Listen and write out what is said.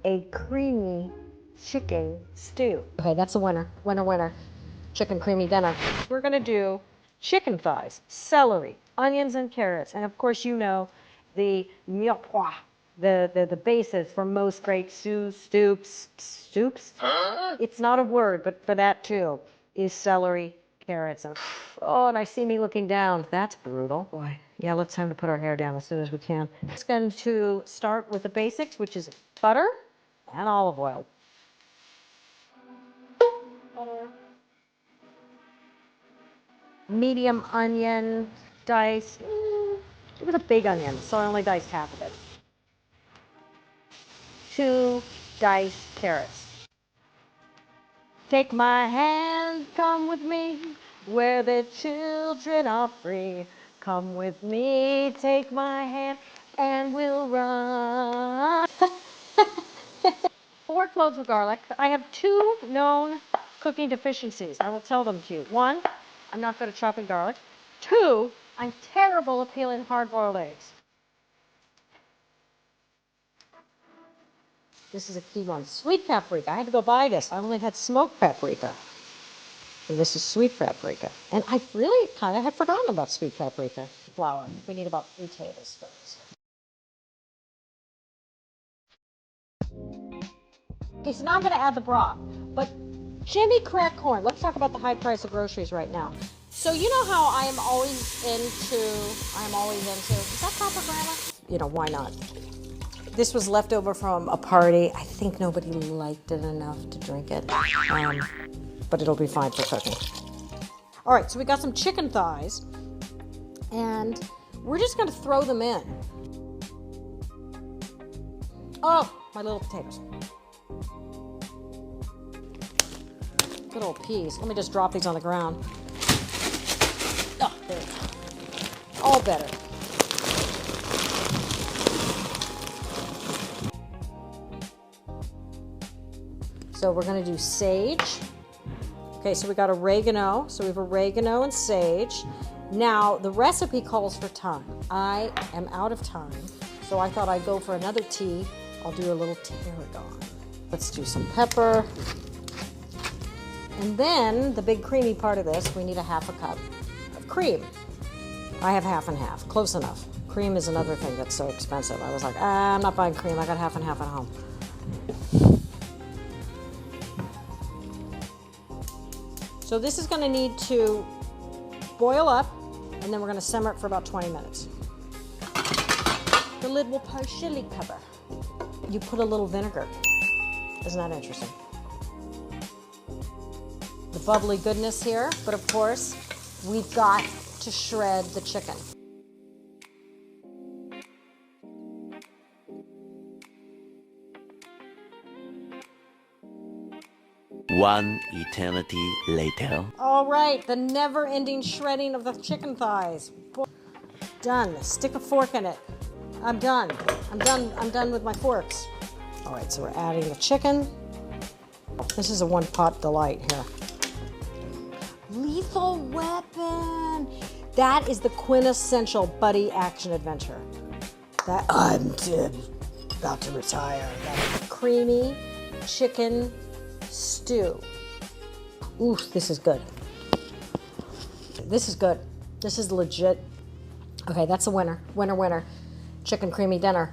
a creamy chicken stew. Okay, that's a winner. Winner, winner. Chicken creamy dinner. We're gonna do chicken thighs, celery, onions and carrots, and of course you know the mirepoix, the basis for most great stoops. Huh? It's not a word, but for that too, is celery, carrots, and and I see me looking down. That's brutal. Boy. Yeah, let's time to put our hair down as soon as we can. It's going to start with the basics, which is butter and olive oil. Medium onion, diced. It was a big onion, so I only diced half of it. 2 diced carrots. Take my hand, come with me, where the children are free. Come with me, take my hand, and we'll run. 4 cloves of garlic. I have 2 known cooking deficiencies. I will tell them to you. 1, I'm not good at chopping garlic. 2, I'm terrible at peeling hard-boiled eggs. This is a key one. Sweet paprika. I had to go buy this. I only had smoked paprika. And this is sweet paprika. And I really kind of had forgotten about sweet paprika. Flour. We need about 3 tablespoons. Okay, so now I'm going to add the broth. But Jimmy crack corn. Let's talk about the high price of groceries right now. So you know how I'm always into, is that proper, Grandma? You know, why not? This was left over from a party. I think nobody liked it enough to drink it, but it'll be fine for cooking. All right, so we got some chicken thighs, and we're just gonna throw them in. Oh, my little potatoes. Good old peas. Let me just drop these on the ground. Oh, there we go. All better. So we're going to do sage. Okay, so we got oregano. So we have oregano and sage. Now, the recipe calls for thyme. I am out of thyme, so I thought I'd go for another tea. I'll do a little tarragon. Let's do some pepper. And then, the big creamy part of this, we need a half a cup of cream. I have half and half, close enough. Cream is another thing that's so expensive. I was like, I'm not buying cream, I got half and half at home. So this is gonna need to boil up, and then we're gonna simmer it for about 20 minutes. The lid will partially cover. You put a little vinegar. Isn't that interesting? The bubbly goodness here, but of course, we've got to shred the chicken. One eternity later. All right, the never-ending shredding of the chicken thighs. Done. Stick a fork in it. I'm done. I'm done with my forks. All right, so we're adding the chicken. This is a one-pot delight here. Lethal Weapon. That is the quintessential buddy action adventure. That I'm about to retire. That creamy chicken stew. Ooh, this is good. This is good. This is legit. Okay, that's a winner. Winner, winner. Chicken creamy dinner.